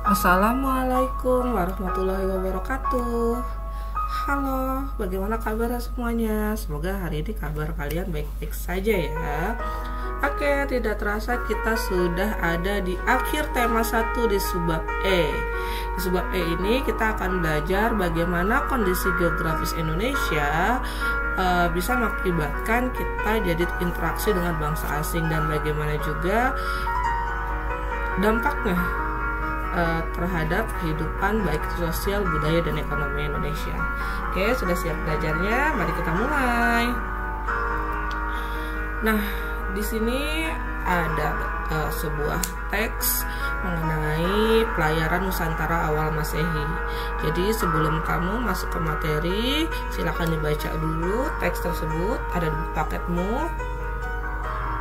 Assalamualaikum warahmatullahi wabarakatuh. Halo, bagaimana kabar semuanya? Semoga hari ini kabar kalian baik-baik saja ya. Oke, tidak terasa kita sudah ada di akhir tema 1 di subbab E. Di subbab E ini kita akan belajar bagaimana kondisi geografis Indonesia bisa mengakibatkan kita jadi interaksi dengan bangsa asing, dan bagaimana juga dampaknya terhadap kehidupan baik sosial, budaya, dan ekonomi Indonesia. Oke, sudah siap belajarnya? Mari kita mulai. Nah, di sini ada sebuah teks mengenai pelayaran Nusantara awal Masehi. Jadi sebelum kamu masuk ke materi, silakan dibaca dulu teks tersebut, ada di paketmu.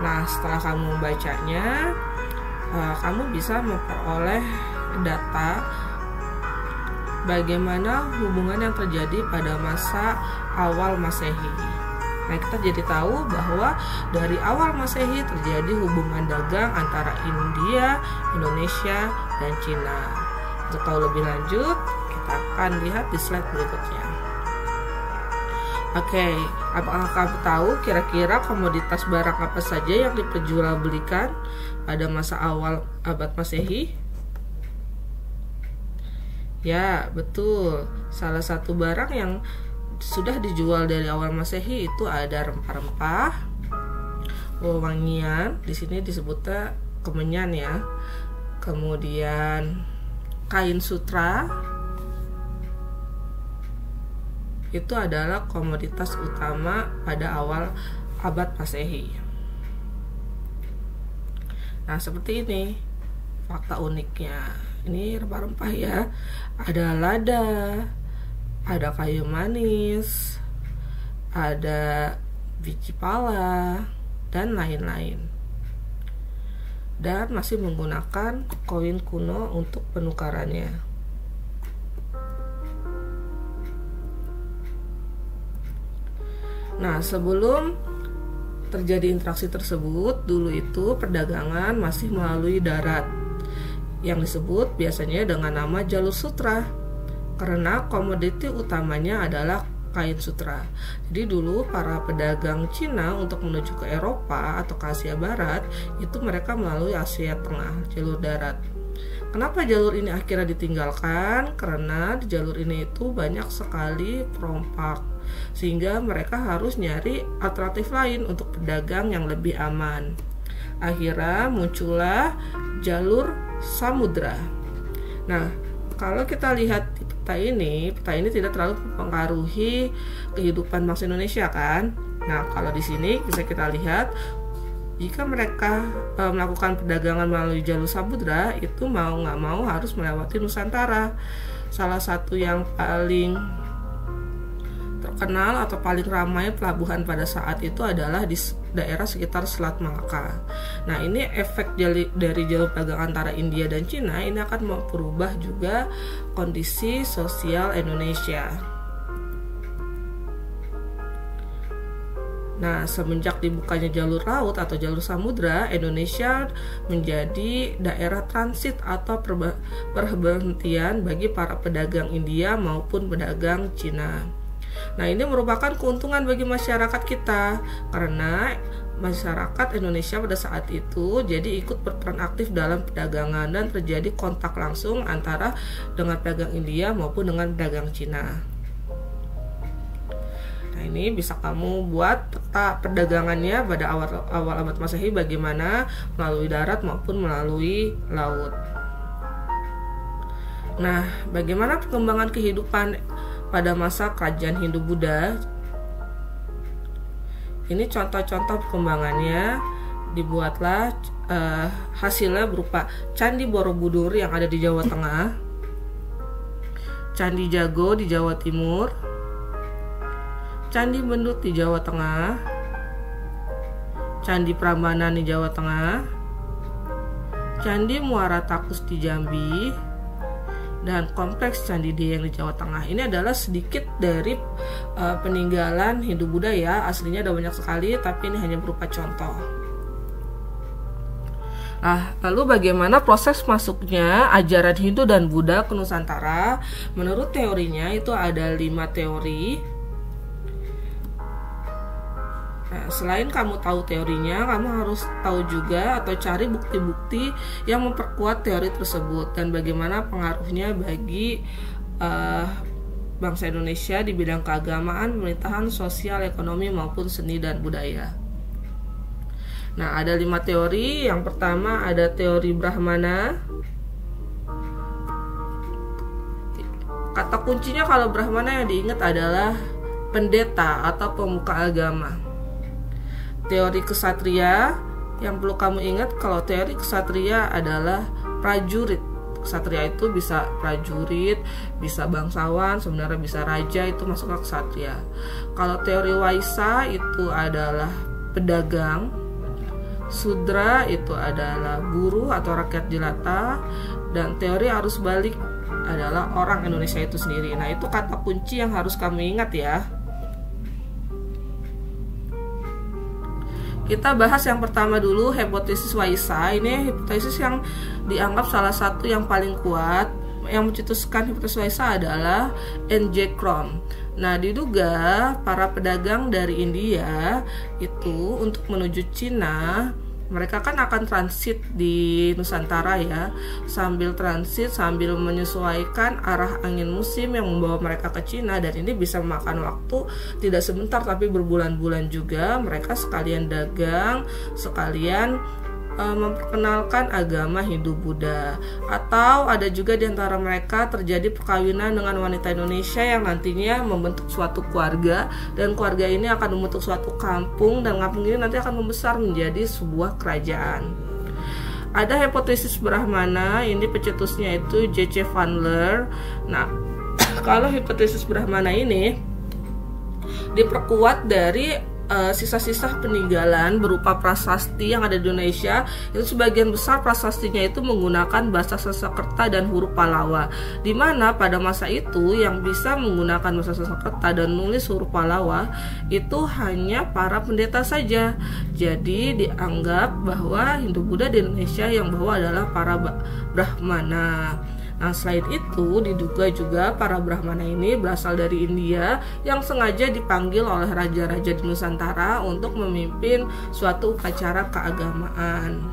Nah, setelah kamu membacanya, kamu bisa memperoleh data bagaimana hubungan yang terjadi pada masa awal Masehi. Nah, kita jadi tahu bahwa dari awal Masehi terjadi hubungan dagang antara India, Indonesia, dan Cina. Untuk tahu lebih lanjut, kita akan lihat di slide berikutnya. Oke, apakah kamu tahu kira-kira komoditas barang apa saja yang diperjualbelikan pada masa awal abad Masehi? Ya, betul. Salah satu barang yang sudah dijual dari awal Masehi itu ada rempah-rempah, wewangian, di sini disebutnya kemenyan ya. Kemudian kain sutra. Itu adalah komoditas utama pada awal abad Masehi. Nah, seperti ini fakta uniknya. Ini rempah-rempah ya. Ada lada, ada kayu manis, ada biji pala, dan lain-lain. Dan masih menggunakan koin kuno untuk penukarannya. Nah, sebelum terjadi interaksi tersebut, dulu itu perdagangan masih melalui darat, yang disebut biasanya dengan nama jalur sutra, karena komoditi utamanya adalah kain sutra. Jadi dulu para pedagang Cina untuk menuju ke Eropa atau ke Asia Barat, itu mereka melalui Asia Tengah, jalur darat. Kenapa jalur ini akhirnya ditinggalkan? Karena di jalur ini itu banyak sekali perompak, sehingga mereka harus nyari alternatif lain untuk pedagang yang lebih aman. Akhirnya muncullah jalur samudra. Nah, kalau kita lihat di peta ini tidak terlalu mempengaruhi kehidupan bangsa Indonesia kan? Nah, kalau di sini bisa kita lihat, jika mereka melakukan perdagangan melalui jalur samudra, itu mau nggak mau harus melewati Nusantara. Salah satu yang paling terkenal atau paling ramai pelabuhan pada saat itu adalah di daerah sekitar Selat Malaka. Nah, ini efek dari jalur perdagangan antara India dan Cina ini akan memperubah juga kondisi sosial Indonesia. Nah, semenjak dibukanya jalur laut atau jalur samudra, Indonesia menjadi daerah transit atau perhentian bagi para pedagang India maupun pedagang Cina. Nah, ini merupakan keuntungan bagi masyarakat kita, karena masyarakat Indonesia pada saat itu jadi ikut berperan aktif dalam perdagangan, dan terjadi kontak langsung antara dengan pedagang India maupun dengan pedagang Cina. Nah, ini bisa kamu buat peta perdagangannya pada awal abad Masehi, bagaimana melalui darat maupun melalui laut. Nah, bagaimana perkembangan kehidupan pada masa kerajaan Hindu-Buddha? Ini contoh-contoh perkembangannya. Dibuatlah hasilnya berupa Candi Borobudur yang ada di Jawa Tengah, Candi Jago di Jawa Timur, Candi Bendut di Jawa Tengah, Candi Prambanan di Jawa Tengah, Candi Muara Takus di Jambi, dan kompleks Candi Dieng di Jawa Tengah. Ini adalah sedikit dari peninggalan Hindu-Buddha ya. Aslinya ada banyak sekali, tapi ini hanya berupa contoh. Nah, lalu bagaimana proses masuknya ajaran Hindu dan Buddha ke Nusantara? Menurut teorinya itu ada 5 teori. Nah, selain kamu tahu teorinya, kamu harus tahu juga atau cari bukti-bukti yang memperkuat teori tersebut dan bagaimana pengaruhnya bagi bangsa Indonesia di bidang keagamaan, pemerintahan, sosial, ekonomi maupun seni dan budaya. Nah, ada 5 teori. Yang pertama ada teori Brahmana. Kata kuncinya kalau Brahmana yang diingat adalah pendeta atau pemuka agama. Teori Ksatria, yang perlu kamu ingat kalau teori Ksatria adalah prajurit. Ksatria itu bisa prajurit, bisa bangsawan, sebenarnya bisa raja, itu masuk ke Ksatria. Kalau teori Waisa itu adalah pedagang. Sudra itu adalah buruh atau rakyat jelata, dan teori arus balik adalah orang Indonesia itu sendiri. Nah, itu kata kunci yang harus kamu ingat ya. Kita bahas yang pertama dulu, hipotesis Waisa. Ini hipotesis yang dianggap salah satu yang paling kuat. Yang mencetuskan hipotesis Waisa adalah N.J. Crom. Nah, diduga para pedagang dari India itu untuk menuju Cina, mereka kan akan transit di Nusantara ya, sambil transit sambil menyesuaikan arah angin musim yang membawa mereka ke Cina, dan ini bisa memakan waktu tidak sebentar tapi berbulan-bulan juga. Mereka sekalian dagang, sekalian memperkenalkan agama Hindu-Buddha. Atau ada juga di antara mereka terjadi perkawinan dengan wanita Indonesia yang nantinya membentuk suatu keluarga, dan keluarga ini akan membentuk suatu kampung, dan kampung ini nanti akan membesar menjadi sebuah kerajaan. Ada hipotesis Brahmana, ini pencetusnya itu J.C. Vandler. Nah, kalau hipotesis Brahmana ini diperkuat dari sisa-sisa peninggalan berupa prasasti yang ada di Indonesia. Itu sebagian besar prasastinya itu menggunakan bahasa Sanskerta dan huruf Pallawa, di mana pada masa itu yang bisa menggunakan bahasa Sanskerta dan nulis huruf Pallawa itu hanya para pendeta saja. Jadi dianggap bahwa Hindu-Buddha di Indonesia yang bawa adalah para Brahmana. Nah, selain itu diduga juga para Brahmana ini berasal dari India yang sengaja dipanggil oleh raja-raja di Nusantara untuk memimpin suatu upacara keagamaan.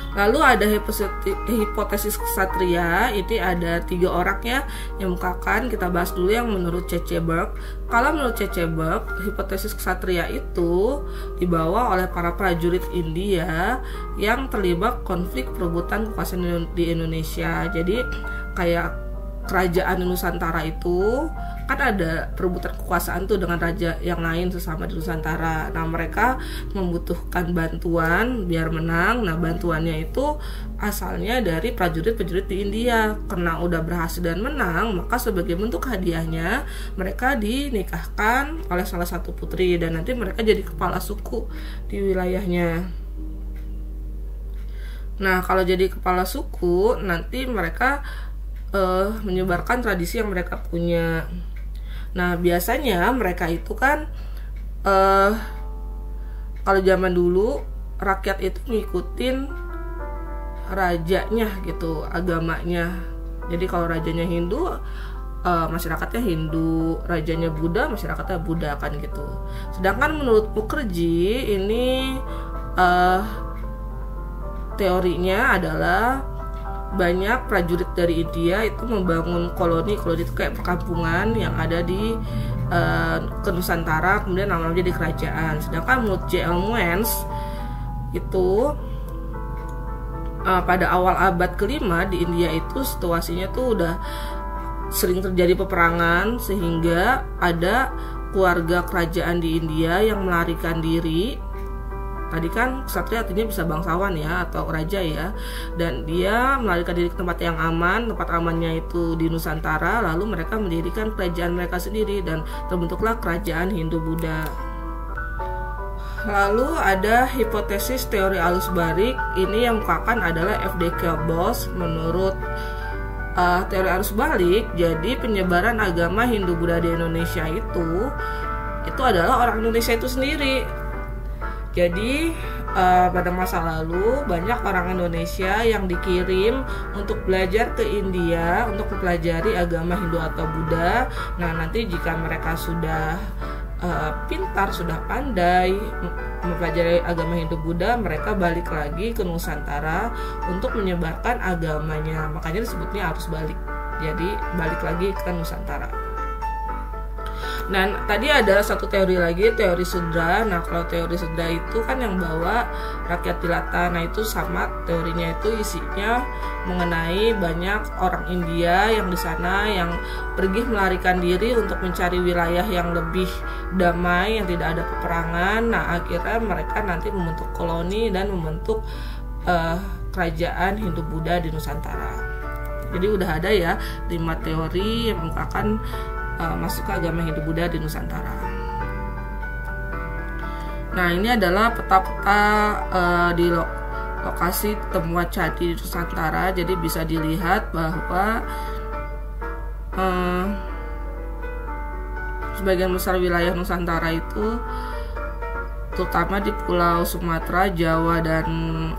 Lalu ada hipotesis Ksatria. Ini ada 3 orang ya yang mengungkapkan. Kita bahas dulu yang menurut C.C. Burke. Kalau menurut C.C. Burke, hipotesis Ksatria itu dibawa oleh para prajurit India yang terlibat konflik perebutan kekuasaan di Indonesia. Jadi kayak kerajaan di Nusantara itu kan ada perebutan kekuasaan tuh dengan raja yang lain sesama di Nusantara. Nah, mereka membutuhkan bantuan biar menang. Nah, bantuannya itu asalnya dari prajurit-prajurit di India. Karena udah berhasil dan menang, maka sebagai bentuk hadiahnya mereka dinikahkan oleh salah satu putri, dan nanti mereka jadi kepala suku di wilayahnya. Nah, kalau jadi kepala suku, nanti mereka menyebarkan tradisi yang mereka punya. Nah, biasanya mereka itu kan kalau zaman dulu rakyat itu ngikutin rajanya gitu, agamanya. Jadi kalau rajanya Hindu, masyarakatnya Hindu, rajanya Buddha, masyarakatnya Buddha kan gitu. Sedangkan menurut Mukherjee ini teorinya adalah banyak prajurit dari India itu membangun koloni itu kayak perkampungan yang ada di ke Nusantara, kemudian lama-lama jadi kerajaan. Sedangkan menurut J.L. Muenz itu pada awal abad ke-5 di India itu situasinya tuh udah sering terjadi peperangan, sehingga ada keluarga kerajaan di India yang melarikan diri. Tadi kan ksatria artinya bisa bangsawan ya, atau raja ya, dan dia melarikan diri ke tempat yang aman. Tempat amannya itu di Nusantara. Lalu mereka mendirikan kerajaan mereka sendiri, dan terbentuklah kerajaan Hindu-Buddha. Lalu ada hipotesis teori arus balik. Ini yang mengungkapkan adalah F.D. Kelbos. Menurut teori arus balik, jadi penyebaran agama Hindu-Buddha di Indonesia itu adalah orang Indonesia itu sendiri. Jadi pada masa lalu banyak orang Indonesia yang dikirim untuk belajar ke India untuk mempelajari agama Hindu atau Buddha. Nah, nanti jika mereka sudah pintar, sudah pandai mempelajari agama Hindu Buddha, mereka balik lagi ke Nusantara untuk menyebarkan agamanya. Makanya disebutnya arus balik. Jadi balik lagi ke Nusantara. Dan tadi ada satu teori lagi, teori Sudra. Nah, kalau teori Sudra itu kan yang bawa rakyat jelata. Nah, itu sama teorinya, itu isinya mengenai banyak orang India yang di sana yang pergi melarikan diri untuk mencari wilayah yang lebih damai, yang tidak ada peperangan. Nah, akhirnya mereka nanti membentuk koloni dan membentuk kerajaan Hindu Buddha di Nusantara. Jadi udah ada ya 5 teori yang mengungkapkan masuk ke agama Hindu Buddha di Nusantara. Nah, ini adalah peta-peta di lokasi temuan candi di Nusantara. Jadi bisa dilihat bahwa sebagian besar wilayah Nusantara itu, terutama di Pulau Sumatera, Jawa, dan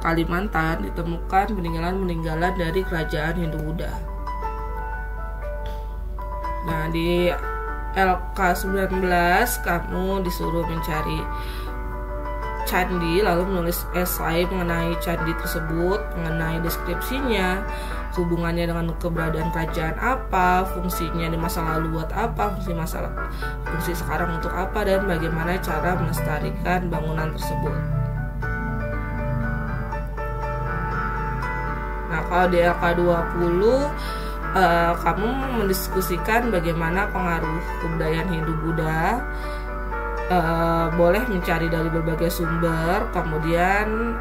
Kalimantan, ditemukan peninggalan-peninggalan dari kerajaan Hindu Buddha. Nah, di LK19 kamu disuruh mencari candi, lalu menulis esai mengenai candi tersebut, mengenai deskripsinya, hubungannya dengan keberadaan kerajaan apa, fungsinya di masa lalu buat apa, fungsi sekarang untuk apa, dan bagaimana cara melestarikan bangunan tersebut. Nah, kalau di LK20 kamu mendiskusikan bagaimana pengaruh kebudayaan Hindu Buddha, boleh mencari dari berbagai sumber, kemudian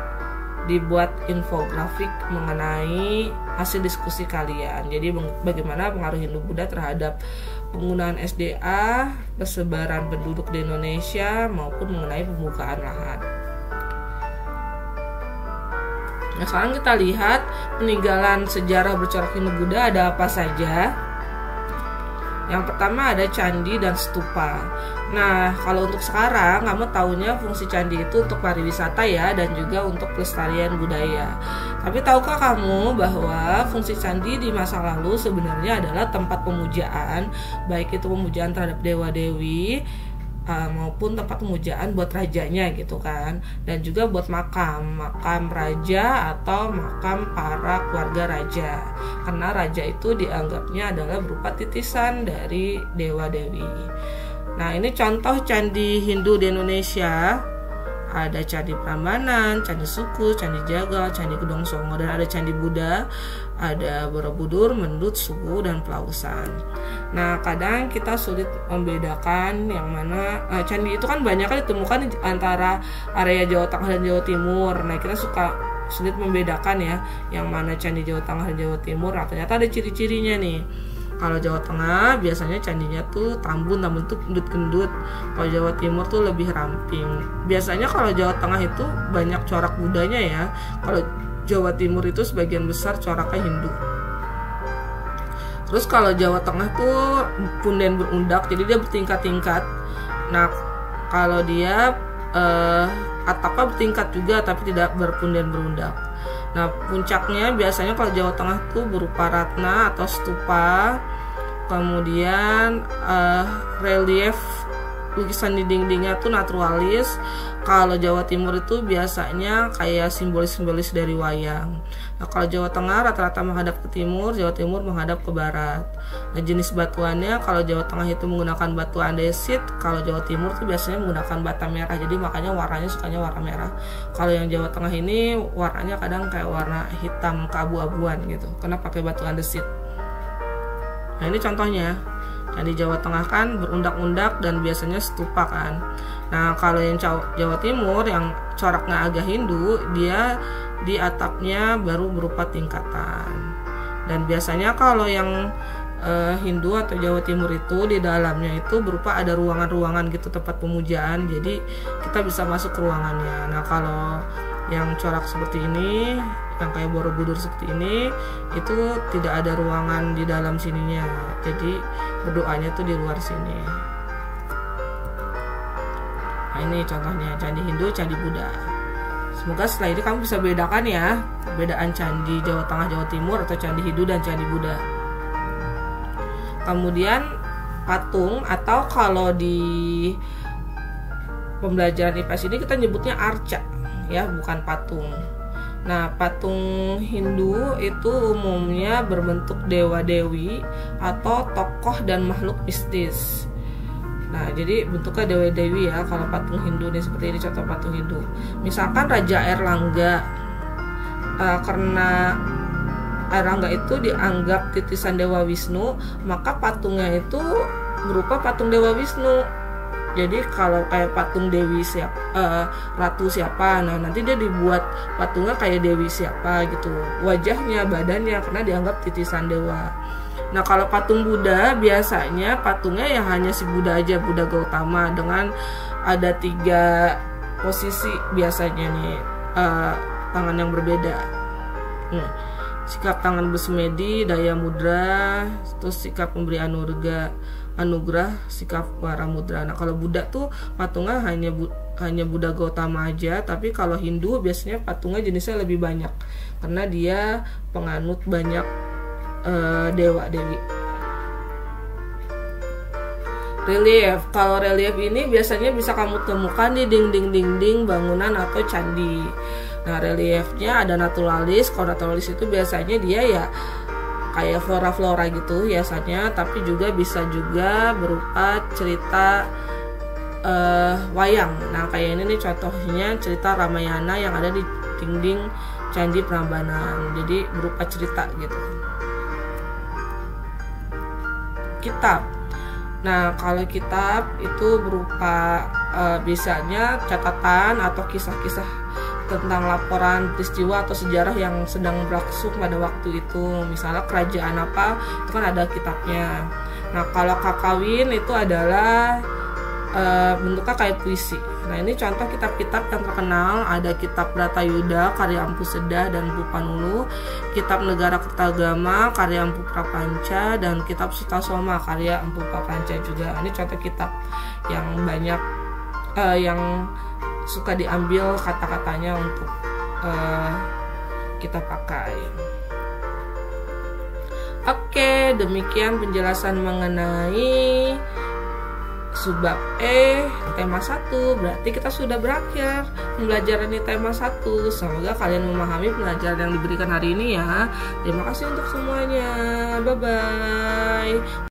dibuat infografik mengenai hasil diskusi kalian. Jadi bagaimana pengaruh Hindu Buddha terhadap penggunaan SDA, persebaran penduduk di Indonesia, maupun mengenai pembukaan lahan. Nah, sekarang kita lihat peninggalan sejarah bercorak Hindu Buddha ada apa saja. Yang pertama ada candi dan stupa. Nah, kalau untuk sekarang kamu tahunya fungsi candi itu untuk pariwisata ya, dan juga untuk pelestarian budaya. Tapi tahukah kamu bahwa fungsi candi di masa lalu sebenarnya adalah tempat pemujaan, baik itu pemujaan terhadap dewa-dewi maupun tempat pemujaan buat rajanya gitu kan, dan juga buat makam raja atau makam para keluarga raja, karena raja itu dianggapnya adalah berupa titisan dari dewa-dewi. Nah, ini contoh candi Hindu di Indonesia. Ada Candi Prambanan, Candi Suku, Candi Jagal, Candi Gedong Songo, dan ada Candi Buddha, ada Borobudur, Mendut, Suku, dan Pelausan. Nah, kadang kita sulit membedakan yang mana candi itu kan banyak kan ditemukan antara area Jawa Tengah dan Jawa Timur. Nah, kita suka sulit membedakan ya yang mana candi Jawa Tengah dan Jawa Timur. Nah, ternyata ada ciri-cirinya nih. Kalau Jawa Tengah biasanya candinya tuh tambun tuh gendut-gendut. Kalau Jawa Timur tuh lebih ramping. Biasanya kalau Jawa Tengah itu banyak corak Budanya ya. Kalau Jawa Timur itu sebagian besar coraknya Hindu. Terus kalau Jawa Tengah tuh punden berundak, jadi dia bertingkat-tingkat. Nah, kalau dia atapnya bertingkat juga tapi tidak berpunden berundak. Nah, puncaknya biasanya kalau Jawa Tengah tuh berupa ratna atau stupa, kemudian relief lukisan di dindingnya tuh naturalis. Kalau Jawa Timur itu biasanya kayak simbolis-simbolis dari wayang. Nah, kalau Jawa Tengah rata-rata menghadap ke timur, Jawa Timur menghadap ke barat. Nah, jenis batuannya kalau Jawa Tengah itu menggunakan batu andesit, kalau Jawa Timur itu biasanya menggunakan bata merah. Jadi makanya warnanya sukanya warna merah. Kalau yang Jawa Tengah ini warnanya kadang kayak warna hitam keabu-abuan gitu, karena pakai batu andesit. Nah, ini contohnya. Nah, di Jawa Tengah kan berundak-undak dan biasanya stupa kan. Nah, kalau yang Jawa Timur yang coraknya agak Hindu, dia di atapnya baru berupa tingkatan. Dan biasanya kalau yang Hindu atau Jawa Timur itu di dalamnya itu berupa ada ruangan-ruangan gitu, tempat pemujaan. Jadi kita bisa masuk ke ruangannya. Nah, kalau yang corak seperti ini, yang kayak Borobudur seperti ini, itu tidak ada ruangan di dalam sininya. Jadi berdoanya tuh di luar sini. Nah, ini contohnya candi Hindu, candi Buddha. Semoga setelah ini kamu bisa bedakan ya perbedaan Candi Jawa Tengah Jawa Timur atau Candi Hindu dan Candi Buddha. Kemudian patung, atau kalau di pembelajaran IPS ini kita nyebutnya arca ya, bukan patung. Nah, patung Hindu itu umumnya berbentuk dewa-dewi atau tokoh dan makhluk mistis. Nah, jadi bentuknya dewa-dewi ya kalau patung Hindu nih, seperti ini contoh patung Hindu. Misalkan Raja Airlangga, karena Airlangga itu dianggap titisan Dewa Wisnu, maka patungnya itu berupa patung Dewa Wisnu. Jadi kalau kayak patung Dewi ratu siapa, nah nanti dia dibuat patungnya kayak Dewi siapa gitu, wajahnya, badannya, karena dianggap titisan dewa. Nah, kalau patung Buddha biasanya patungnya ya hanya si Buddha aja, Buddha Gautama, dengan ada 3 posisi biasanya nih, tangan yang berbeda. Sikap tangan bersemedi, daya mudra, terus sikap pemberi anugerah, sikap waramudra. Nah, kalau Buddha tuh patungnya hanya Buddha Gautama aja, tapi kalau Hindu biasanya patungnya jenisnya lebih banyak karena dia penganut banyak dewa dewi. Relief, kalau relief ini biasanya bisa kamu temukan di dinding-dinding bangunan atau candi. Nah, reliefnya ada naturalis. Kalau naturalis itu biasanya dia ya kayak flora-flora gitu biasanya, tapi juga bisa juga berupa cerita wayang. Nah, kayak ini nih contohnya cerita Ramayana yang ada di dinding Candi Prambanan. Jadi berupa cerita gitu. Kitab. Nah, kalau kitab itu berupa biasanya catatan atau kisah-kisah tentang laporan peristiwa atau sejarah yang sedang berlangsung pada waktu itu. Misalnya kerajaan apa, itu kan ada kitabnya. Nah, kalau kakawin itu adalah bentuknya kayak puisi. Nah, ini contoh kitab-kitab yang terkenal. Ada kitab Bratayuda karya Empu Sedah dan Empu Panulu, kitab Negara Kertagama karya Empu Prapanca, dan kitab Sutasoma karya Empu Prapanca juga. Ini contoh kitab yang banyak yang suka diambil kata-katanya untuk kita pakai. Oke, demikian penjelasan mengenai subbab tema 1. Berarti kita sudah berakhir pembelajaran di tema 1. Semoga kalian memahami pelajaran yang diberikan hari ini ya. Terima kasih untuk semuanya. Bye bye.